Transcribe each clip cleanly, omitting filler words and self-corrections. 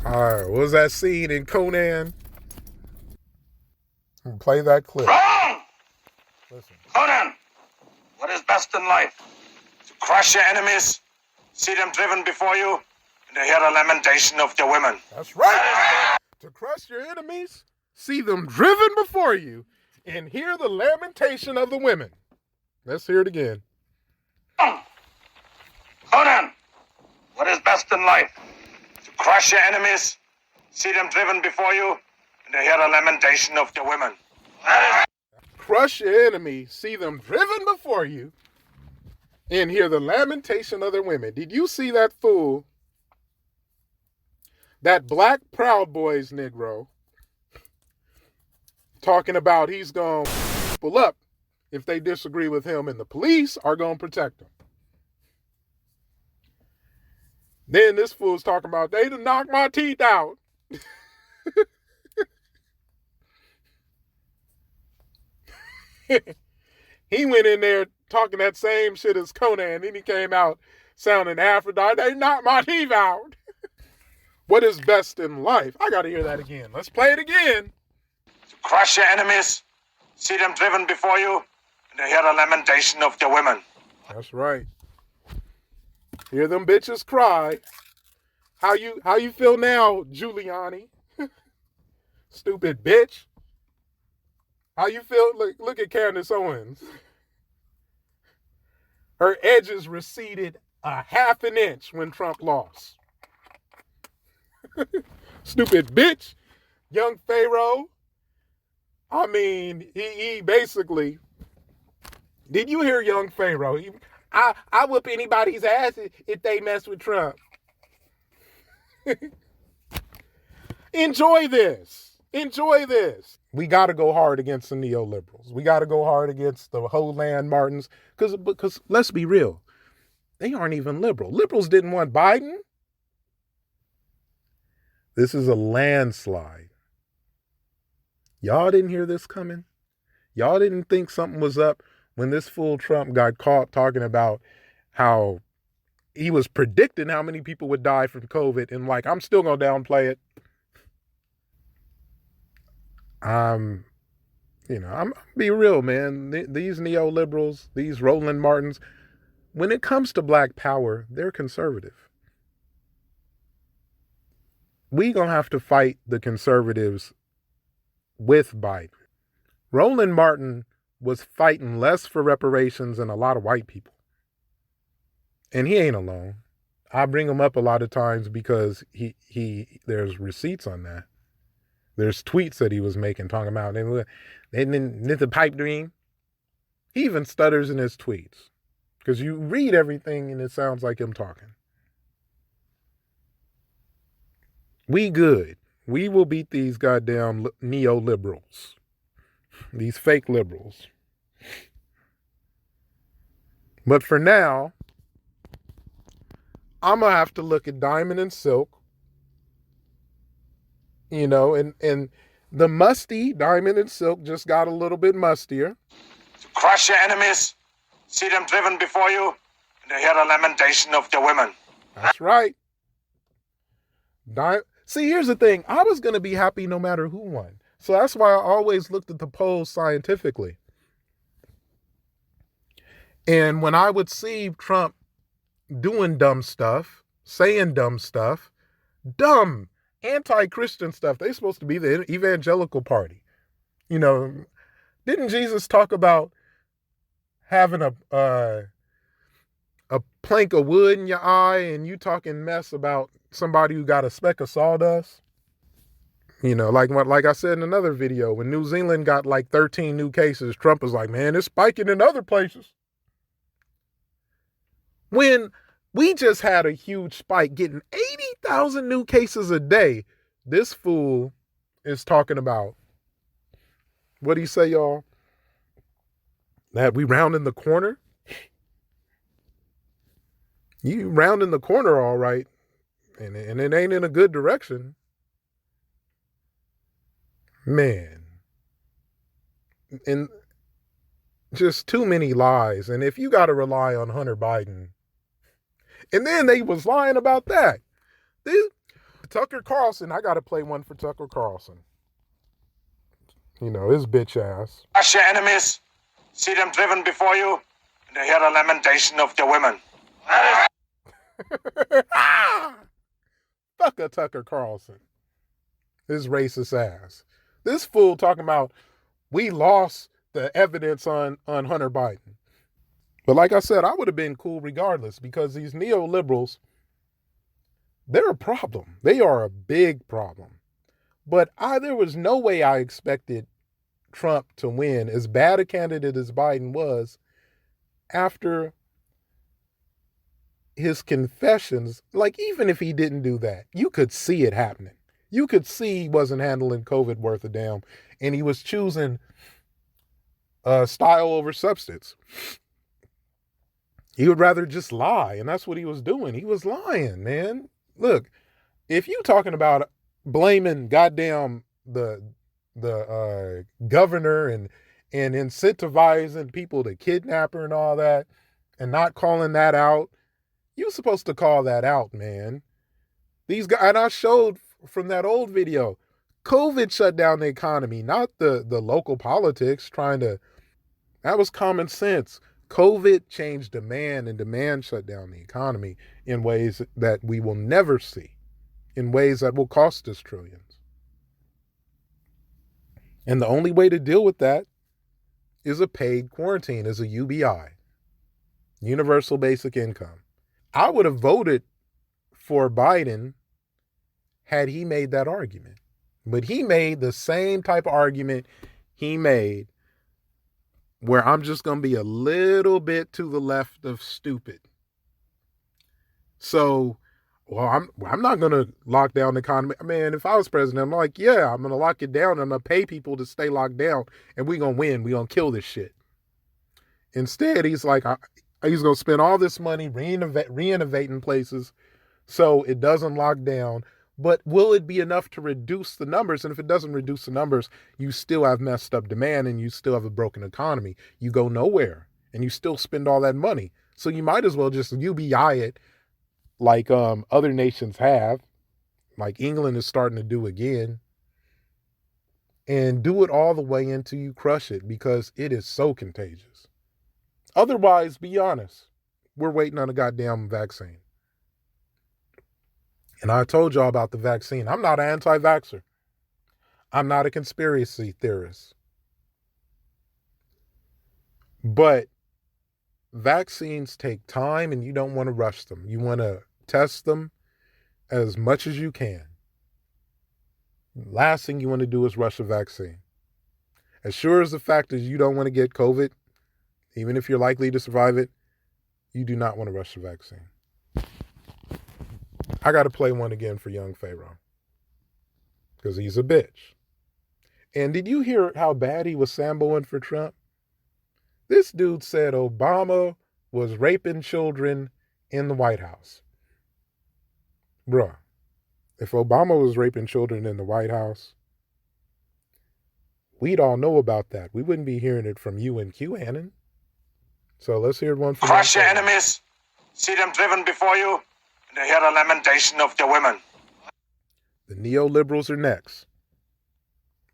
What was that scene in Conan? Play that clip. Wrong! Listen. Conan, what is best in life? To crush your enemies, see them driven before you, and to hear the lamentation of their women. That's right. To crush your enemies, see them driven before you, and hear the lamentation of the women. Let's hear it again. Wrong! Conan, what is best in life? To crush your enemies, see them driven before you, and to hear the lamentation of their women. Crush your enemy, see them driven before you, and hear the lamentation of their women. Did you see that fool, that black Proud Boys Negro, talking about he's going to pull up if they disagree with him and the police are going to protect them? Then this fool's talking about they done knocked my teeth out. He went in there talking that same shit as Conan. Then he came out sounding Aphrodite. They knocked my teeth out. What is best in life? I got to hear that again. Let's play it again. To crush your enemies, see them driven before you, and to hear the lamentation of their women. That's right. Hear them bitches cry. How you feel now, Giuliani? Stupid bitch. How you feel? Look at Candace Owens. Her edges receded a half an inch when Trump lost. Stupid bitch. Young Pharaoh. I mean, he basically, did you hear young Pharaoh? I whoop anybody's ass if they mess with Trump. Enjoy this. Enjoy this. We got to go hard against the neoliberals. We got to go hard against the Holand Martins because let's be real. They aren't even liberal. Liberals didn't want Biden. This is a landslide. Y'all didn't hear this coming? Y'all didn't think something was up when this fool Trump got caught talking about how he was predicting how many people would die from COVID and I'm still going to downplay it. I'm be real, man. These neoliberals, these Roland Martins, when it comes to black power, they're conservative. We gonna have to fight the conservatives with Biden. Roland Martin was fighting less for reparations than a lot of white people. And he ain't alone. I bring him up a lot of times because he there's receipts on that. There's tweets that he was making talking about they did the pipe dream. He even stutters in his tweets because you read everything and it sounds like him talking. We good. We will beat these goddamn neoliberals. These fake liberals. But for now, I'm going to have to look at Diamond and Silk. And the musty Diamond and Silk just got a little bit mustier. To crush your enemies, see them driven before you, and to hear the lamentation of their women. That's right. See, here's the thing. I was going to be happy no matter who won. So that's why I always looked at the polls scientifically. And when I would see Trump doing dumb stuff, saying dumb stuff, dumb, anti-Christian stuff, they're supposed to be the evangelical party. Didn't Jesus talk about having a plank of wood in your eye and you talking mess about somebody who got a speck of sawdust? Like I said in another video, when New Zealand got 13 new cases, Trump was like, man, it's spiking in other places. When we just had a huge spike getting 80,000 new cases a day, this fool is talking about, what do you say, y'all? That we rounding the corner? You rounding the corner all right, and it ain't in a good direction. Man. And just too many lies. And if you got to rely on Hunter Biden, and then they was lying about that. Tucker Carlson, I got to play one for Tucker Carlson. You know, his bitch ass. Crush your enemies, see them driven before you, and hear the lamentation of their women. Fuck a Tucker Carlson. His racist ass. This fool talking about we lost the evidence on Hunter Biden. But like I said, I would have been cool regardless because these neoliberals, they're a problem. They are a big problem. But there was no way I expected Trump to win, as bad a candidate as Biden was, after his confessions. Like, even if he didn't do that, you could see it happening. You could see he wasn't handling COVID worth a damn, and he was choosing style over substance. He would rather just lie, and that's what he was doing. He was lying, man. Look, if you talking about blaming goddamn the governor and incentivizing people to kidnap her and all that, and not calling that out, you're supposed to call that out, man. These guys, and I showed from that old video, COVID shut down the economy, not the local politics trying to. That was common sense. COVID changed demand, and demand shut down the economy in ways that we will never see, in ways that will cost us trillions. And the only way to deal with that is a paid quarantine, is a UBI, universal basic income. I would have voted for Biden had he made that argument. But he made the same type of argument he made, where I'm just going to be a little bit to the left of stupid. So, well, I'm not going to lock down the economy. Man, if I was president, I'm like, yeah, I'm going to lock it down. I'm going to pay people to stay locked down, and we're going to win. We're going to kill this shit. Instead, he's like, he's going to spend all this money reinnovating places so it doesn't lock down. But will it be enough to reduce the numbers? And if it doesn't reduce the numbers, you still have messed up demand and you still have a broken economy. You go nowhere and you still spend all that money. So you might as well just UBI it like other nations have, like England is starting to do again, and do it all the way until you crush it, because it is so contagious. Otherwise, be honest, we're waiting on a goddamn vaccine. And I told y'all about the vaccine. I'm not an anti-vaxxer. I'm not a conspiracy theorist. But vaccines take time and you don't want to rush them. You want to test them as much as you can. Last thing you want to do is rush a vaccine. As sure as the fact is you don't want to get COVID, even if you're likely to survive it, you do not want to rush the vaccine. I got to play one again for young Pharaoh, because he's a bitch. And did you hear how bad he was samboing for Trump? This dude said Obama was raping children in the White House. Bruh, if Obama was raping children in the White House, we'd all know about that. We wouldn't be hearing it from you and QAnon. So let's hear one from Crush your enemies, see them driven before you, and hear the lamentation of their women. The neoliberals are next.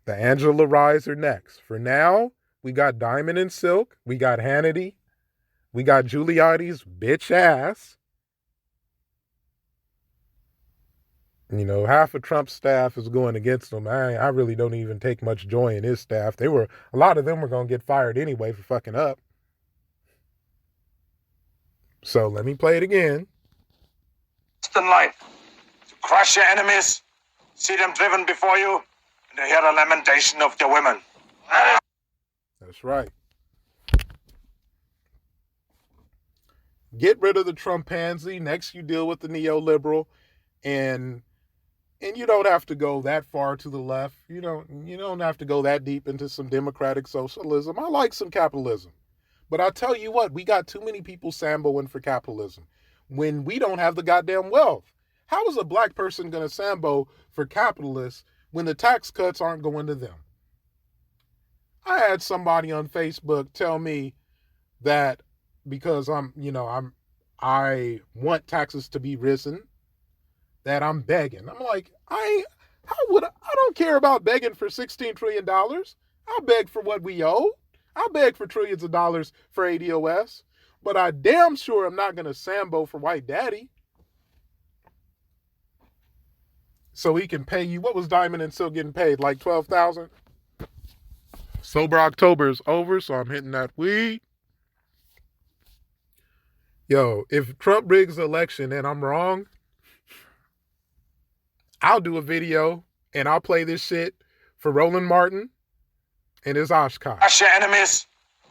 The Angela Ryes are next. For now, we got Diamond and Silk. We got Hannity. We got Giuliani's bitch ass. You know, half of Trump's staff is going against him. I really don't even take much joy in his staff. A lot of them were going to get fired anyway for fucking up. So let me play it again. In life, to crush your enemies, see them driven before you, and hear the lamentation of their women. That's right. Get rid of the Trump pansy. Next, you deal with the neoliberal, and you don't have to go that far to the left. You don't have to go that deep into some democratic socialism. I like some capitalism, but I tell you what, we got too many people samboing for capitalism when we don't have the goddamn wealth. How is a black person going to sambo for capitalists when the tax cuts aren't going to them? I had somebody on Facebook tell me that because I want taxes to be risen, that I'm begging. I'm like, I don't care about begging for $16 trillion. I'll beg for what we owe. I'll beg for trillions of dollars for ADOS. But I damn sure am not going to Sambo for White Daddy. So he can pay you. What was Diamond and Silk getting paid? Like $12,000? Sober October is over, so I'm hitting that weed. Yo, if Trump rigs the election and I'm wrong, I'll do a video and I'll play this shit for Roland Martin and his Oshkosh. Crush your enemies,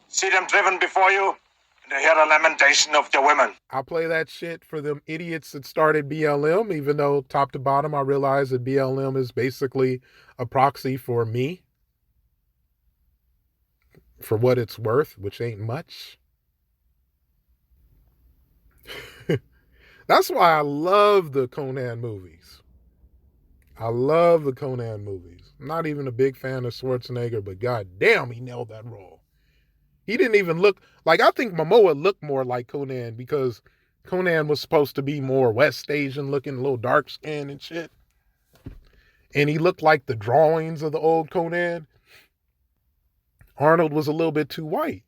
see them driven before you, and hear the lamentation of your women. I'll play that shit for them idiots that started BLM, even though top to bottom I realize that BLM is basically a proxy for me, for what it's worth, which ain't much. That's why I love the Conan movies. I love the Conan movies. I'm not even a big fan of Schwarzenegger, but goddamn, he nailed that role. He didn't even look like, I think Momoa looked more like Conan because Conan was supposed to be more West Asian looking, a little dark skin and shit. And he looked like the drawings of the old Conan. Arnold was a little bit too white.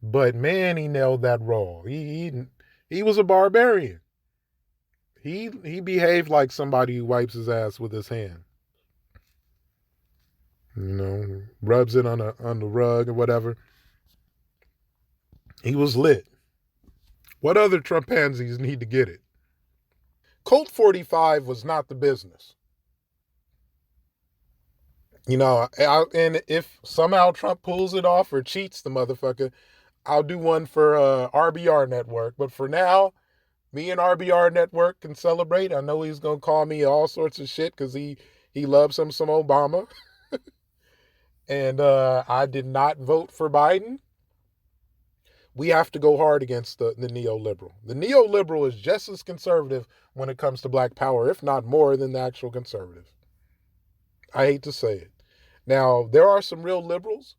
But man, he nailed that role. He was a barbarian. He behaved like somebody who wipes his ass with his hand. You know, rubs it on the rug or whatever. He was lit. What other Trumpansies need to get it? Colt 45 was not the business. You know, and if somehow Trump pulls it off or cheats the motherfucker, I'll do one for RBR Network. But for now, me and RBR Network can celebrate. I know he's going to call me all sorts of shit because he loves some Obama. And I did not vote for Biden. We have to go hard against the neoliberal. The neoliberal is just as conservative when it comes to black power, if not more than the actual conservative. I hate to say it. Now, there are some real liberals.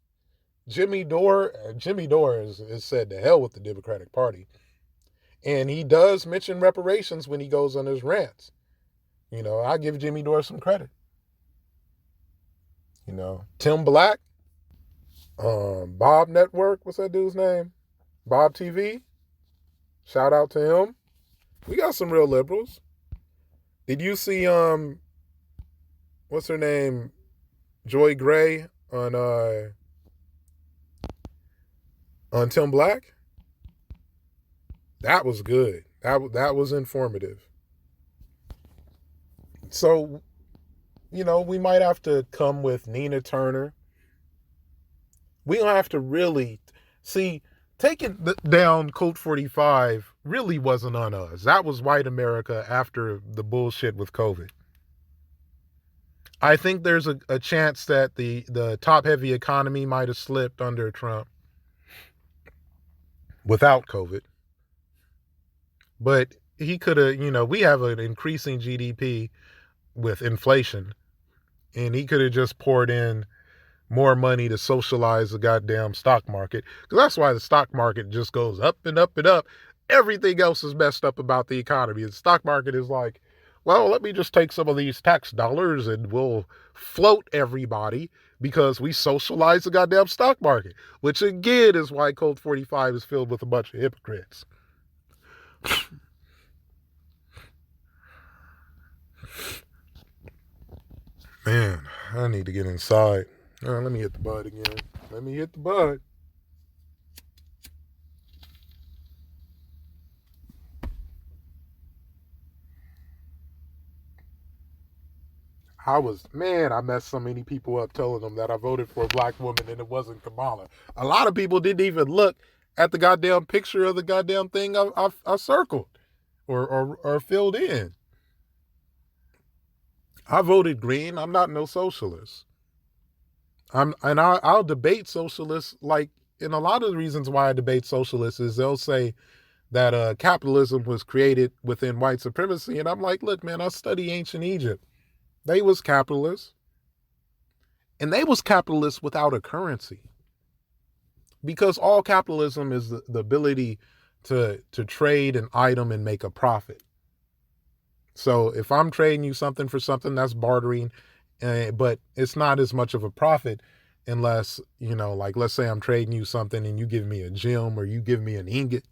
Jimmy Dore is said to hell with the Democratic Party. And he does mention reparations when he goes on his rants. You know, I give Jimmy Dore some credit. You know, Tim Black, Bob Network, what's that dude's name? Bob TV. Shout out to him. We got some real liberals. Did you see what's her name? Joy Gray on Tim Black? That was good. That was informative. So, you know, we might have to come with Nina Turner. We don't have to really see. Taking down Colt 45 really wasn't on us. That was white America after the bullshit with COVID. I think there's a chance that the top-heavy economy might have slipped under Trump without COVID. But he could have, you know, we have an increasing GDP with inflation, and he could have just poured in more money to socialize the goddamn stock market. Because that's why the stock market just goes up and up and up. Everything else is messed up about the economy. The stock market is like, well, let me just take some of these tax dollars and we'll float everybody because we socialize the goddamn stock market. Which again is why Colt 45 is filled with a bunch of hypocrites. Man, I need to get inside. Let me hit the bud again. Let me hit the bud. I messed so many people up telling them that I voted for a black woman and it wasn't Kamala. A lot of people didn't even look at the goddamn picture of the goddamn thing I circled or filled in. I voted green. I'm not no socialist. I'll debate socialists. Like, and a lot of the reasons why I debate socialists is they'll say that capitalism was created within white supremacy, and I'm like, look, man, I study ancient Egypt. They was capitalists, and they was capitalists without a currency, because all capitalism is the ability to trade an item and make a profit. So if I'm trading you something for something, that's bartering, but it's not as much of a profit unless, like let's say I'm trading you something and you give me a gem or you give me an ingot,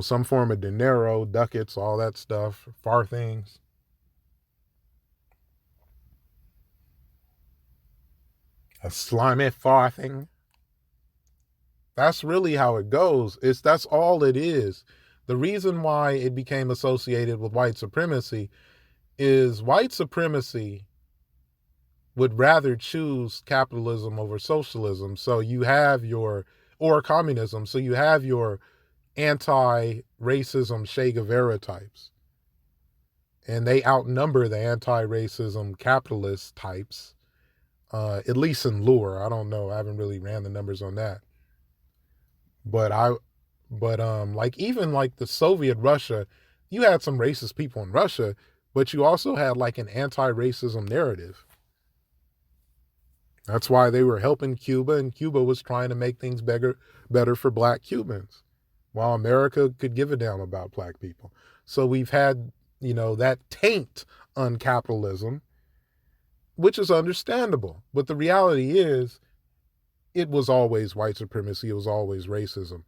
some form of dinero, ducats, all that stuff, far things. A slimy far thing. That's really how it goes. That's all it is. The reason why it became associated with white supremacy is white supremacy would rather choose capitalism over socialism. So you have or communism. So you have your anti-racism Che Guevara types. And they outnumber the anti-racism capitalist types, at least in lure. I don't know. I haven't really ran the numbers on that. But like even like the Soviet Russia, you had some racist people in Russia, but you also had like an anti-racism narrative. That's why they were helping Cuba, and Cuba was trying to make things better for black Cubans, while America could give a damn about black people. So we've had, that taint on capitalism, which is understandable. But the reality is, it was always white supremacy, it was always racism.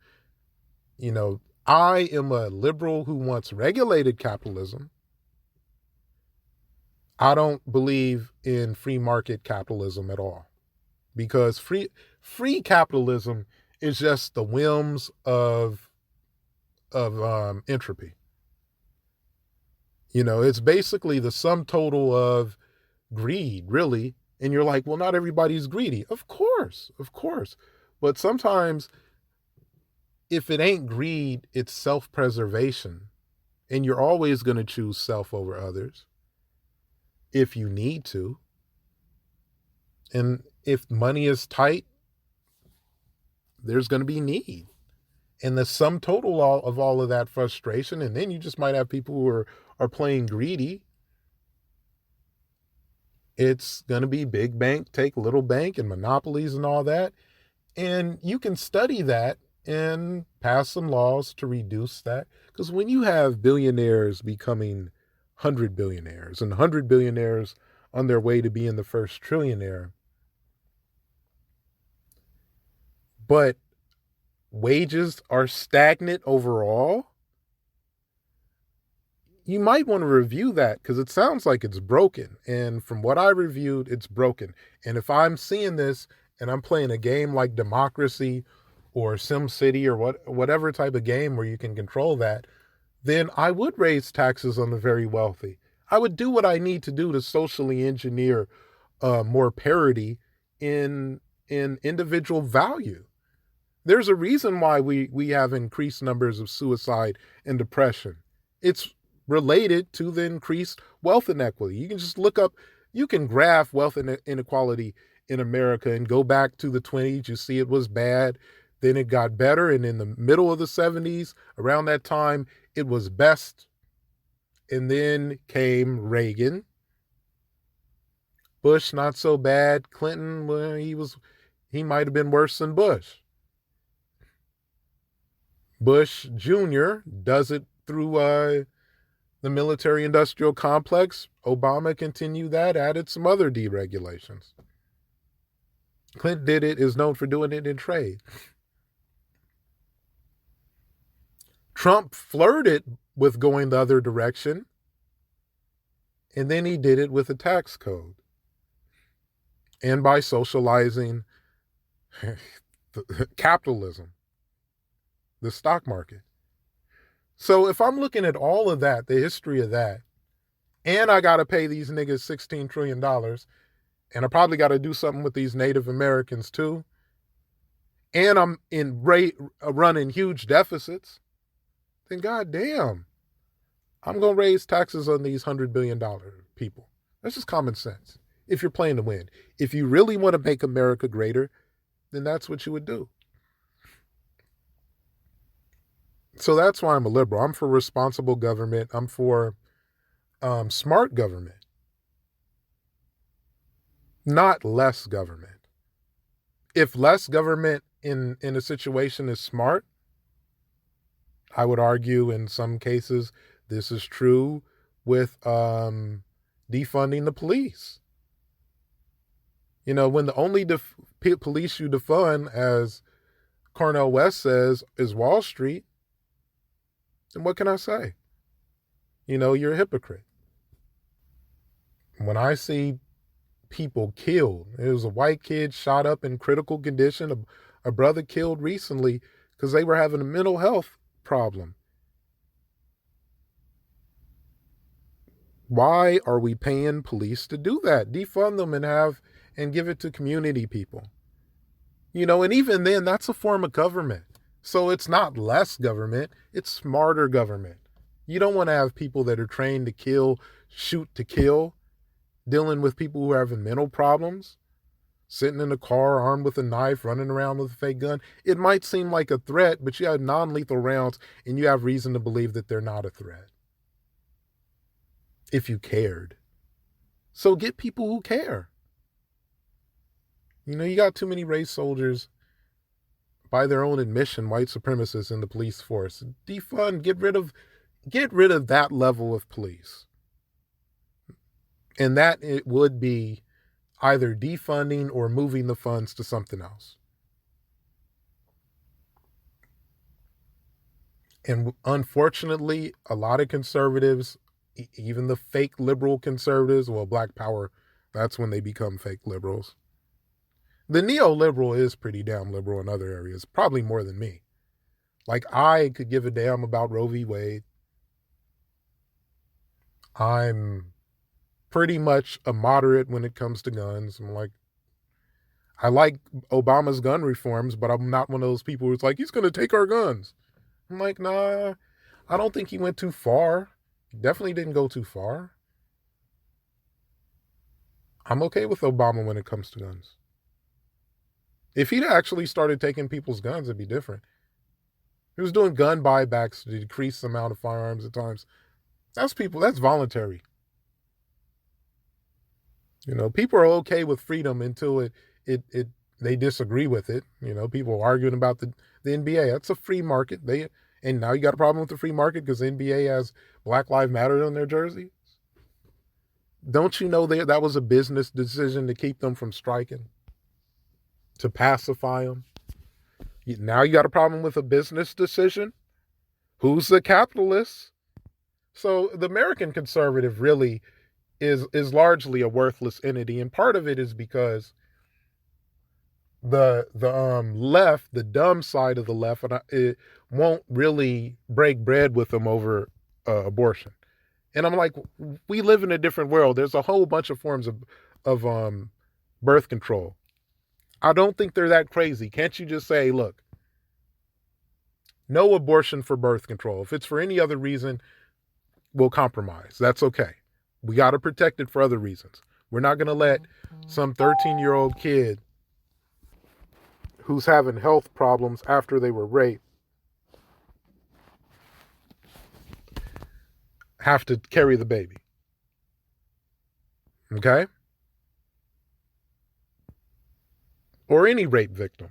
I am a liberal who wants regulated capitalism. I don't believe in free market capitalism at all, because free capitalism is just the whims of entropy. It's basically the sum total of greed, really. And you're like, well, not everybody's greedy. Of course, of course. But sometimes if it ain't greed, it's self-preservation. And you're always going to choose self over others if you need to. And if money is tight, there's going to be need. And the sum total of all of that frustration, and then you just might have people who are playing greedy. It's going to be big bank, take little bank, and monopolies and all that. And you can study that and pass some laws to reduce that. Because when you have billionaires becoming 100 billionaires and 100 billionaires on their way to being the first trillionaire, but wages are stagnant overall, you might want to review that, because it sounds like it's broken. And from what I reviewed, it's broken. And if I'm seeing this and I'm playing a game like Democracy or SimCity or whatever type of game where you can control that, then I would raise taxes on the very wealthy. I would do what I need to do to socially engineer more parity in individual value. There's a reason why we have increased numbers of suicide and depression. It's related to the increased wealth inequity. You can just look up, you can graph wealth inequality in America and go back to the 20s. You see it was bad. Then it got better. And in the middle of the 70s, around that time, it was best. And then came Reagan. Bush, not so bad. Clinton, well, he might have been worse than Bush. Bush Jr. does it through the military-industrial complex. Obama continued that, added some other deregulations. Clinton did it, is known for doing it in trade. Trump flirted with going the other direction, and then he did it with a tax code and by socializing capitalism, the stock market. So if I'm looking at all of that, the history of that, and I got to pay these niggas $16 trillion, and I probably got to do something with these Native Americans too, and I'm running huge deficits, then goddamn, I'm going to raise taxes on these $100 billion people. That's just common sense. If you're playing to win. If you really want to make America greater, then that's what you would do. So that's why I'm a liberal. I'm for responsible government. I'm for smart government, not less government. If less government in a situation is smart, I would argue in some cases this is true with defunding the police. You know, when the only police you defund, as Cornel West says, is Wall Street, then what can I say? You know, you're a hypocrite. When I see people killed, there was a white kid shot up in critical condition, a brother killed recently because they were having a mental health problem. Why are we paying police to do that? Defund them and give it to community people. You know, and even then, that's a form of government. So it's not less government, it's smarter government. You don't want to have people that are trained to kill, shoot to kill, dealing with people who are having mental problems, sitting in a car armed with a knife, running around with a fake gun. It might seem like a threat, but you have non-lethal rounds and you have reason to believe that they're not a threat. If you cared. So get people who care. You know, you got too many race soldiers, by their own admission, white supremacists in the police force. Defund, get rid of that level of police. And that it would be either defunding or moving the funds to something else. And unfortunately, a lot of conservatives, even the fake liberal conservatives, well, Black Power, that's when they become fake liberals. The neoliberal is pretty damn liberal in other areas, probably more than me. Like, I could give a damn about Roe v. Wade. I'm pretty much a moderate when it comes to guns. I like Obama's gun reforms, but I'm not one of those people who's like, he's going to take our guns. I'm like, nah, I don't think he went too far. He definitely didn't go too far. I'm okay with Obama when it comes to guns. If he'd actually started taking people's guns, it'd be different. He was doing gun buybacks to decrease the amount of firearms at times. That's voluntary. You know, people are okay with freedom until they disagree with it. You know, people arguing about the NBA. That's a free market. And now you got a problem with the free market because the NBA has Black Lives Matter on their jersey. Don't you know that was a business decision to keep them from striking? To pacify them. Now you got a problem with a business decision? Who's the capitalist? So the American conservative really is largely a worthless entity, and part of it is because the left, the dumb side of the left, it won't really break bread with them over abortion. And I'm like, we live in a different world. There's a whole bunch of forms of birth control. I don't think they're that crazy. Can't you just say, look, no abortion for birth control. If it's for any other reason, we'll compromise. That's okay. We got to protect it for other reasons. We're not going to let some 13-year-old kid who's having health problems after they were raped have to carry the baby. Okay? Or any rape victim.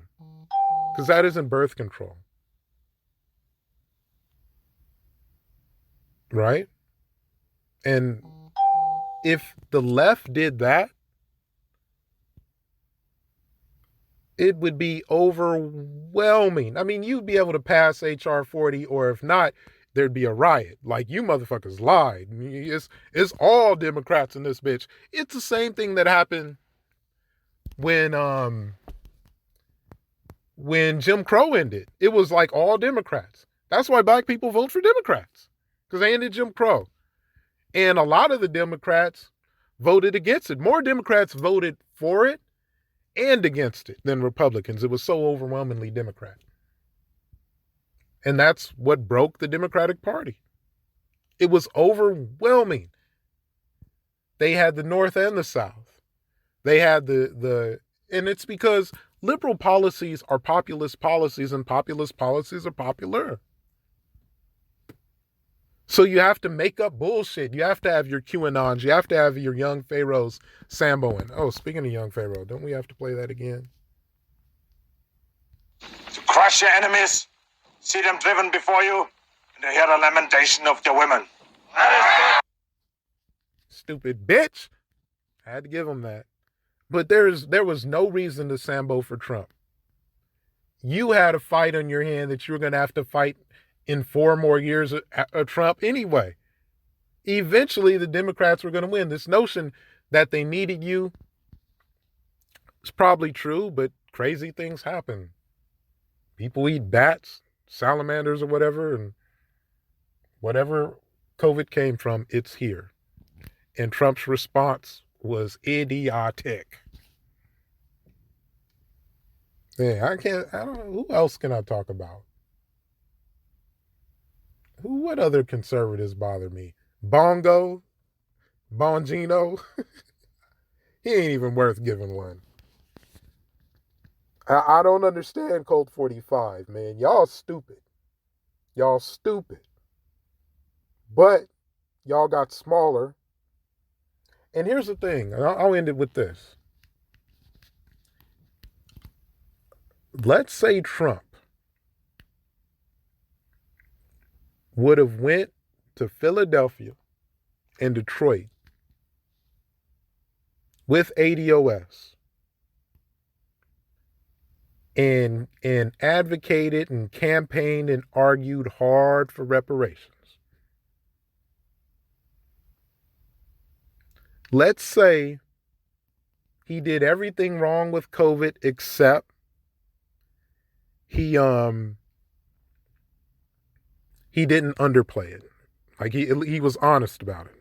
Because that isn't birth control. Right? And if the left did that, it would be overwhelming. I mean, you'd be able to pass H.R. 40, or if not, there'd be a riot. Like, you motherfuckers lied. It's all Democrats in this bitch. It's the same thing that happened when Jim Crow ended. It was like all Democrats. That's why black people vote for Democrats, because they ended Jim Crow. And a lot of the Democrats voted against it. More Democrats voted for it and against it than Republicans. It was so overwhelmingly Democrat. And that's what broke the Democratic Party. It was overwhelming. They had the North and the South. They had and it's because liberal policies are populist policies, and populist policies are popular. So you have to make up bullshit. You have to have your QAnons. You have to have your young pharaohs samboing. Oh, speaking of young pharaoh, don't we have to play that again? To crush your enemies, see them driven before you, and to hear the lamentation of your women. Stupid bitch. I had to give him that. But there was no reason to Sambo for Trump. You had a fight on your hand that you were going to have to fight in 4 more years of Trump anyway. Eventually, the Democrats were going to win. This notion that they needed you is probably true, but crazy things happen. People eat bats, salamanders, or whatever, and whatever COVID came from, it's here. And Trump's response was idiotic. Yeah, I don't know. Who else can I talk about? What other conservatives bother me? Bongino? He ain't even worth giving one. I don't understand Colt 45, man. Y'all stupid. But y'all got smaller. And here's the thing. I'll end it with this. Let's say Trump would have went to Philadelphia and Detroit with ADOS and advocated and campaigned and argued hard for reparations. Let's say he did everything wrong with COVID except he didn't underplay it. Like he was honest about it.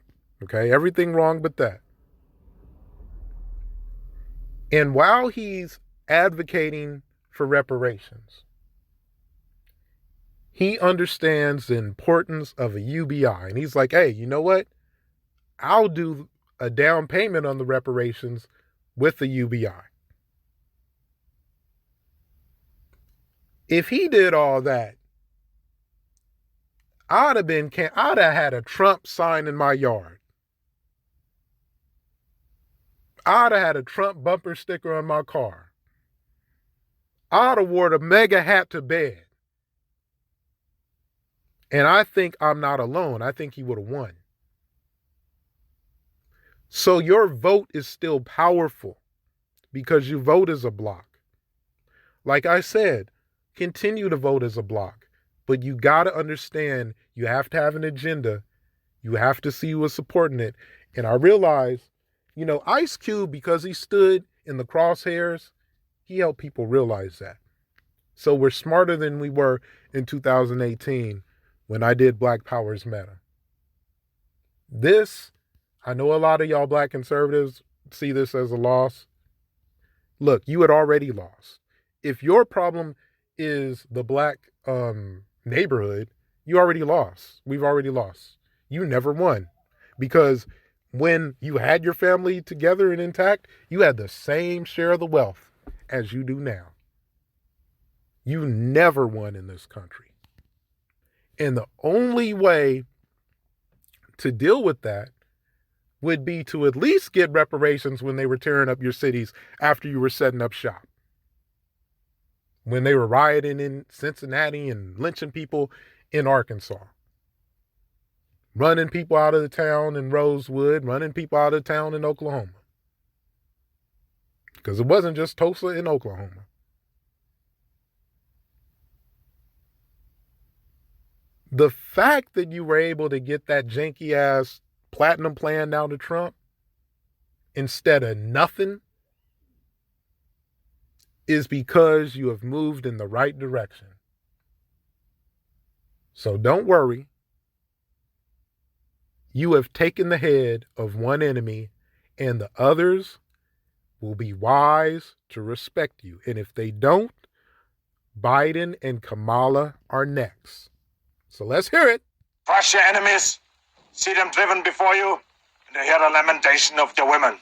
Okay, everything wrong but that. And while he's advocating for reparations, he understands the importance of a UBI. And he's like, hey, you know what? I'll do a down payment on the reparations with the UBI. If he did all that, I'd have had a Trump sign in my yard. I'd have had a Trump bumper sticker on my car. I'd have wore the mega hat to bed. And I think I'm not alone. I think he would have won. So your vote is still powerful because you vote as a block. Like I said, continue to vote as a block. But you got to understand you have to have an agenda. You have to see who is supporting it. And I realize, Ice Cube, because he stood in the crosshairs, he helped people realize that. So we're smarter than we were in 2018 when I did Black Powers Matter. I know a lot of y'all black conservatives see this as a loss. Look, you had already lost. If your problem is the black neighborhood, you already lost. We've already lost. You never won. Because when you had your family together and intact, you had the same share of the wealth as you do now. You never won in this country. And the only way to deal with that would be to at least get reparations when they were tearing up your cities after you were setting up shop. When they were rioting in Cincinnati and lynching people in Arkansas. Running people out of the town in Rosewood, running people out of town in Oklahoma. Because it wasn't just Tulsa in Oklahoma. The fact that you were able to get that janky-ass platinum plan down to Trump instead of nothing is because you have moved in the right direction. So don't worry. You have taken the head of one enemy, and the others will be wise to respect you. And if they don't, Biden and Kamala are next. So let's hear it. Crush your enemies, see them driven before you, and to hear the lamentation of your women.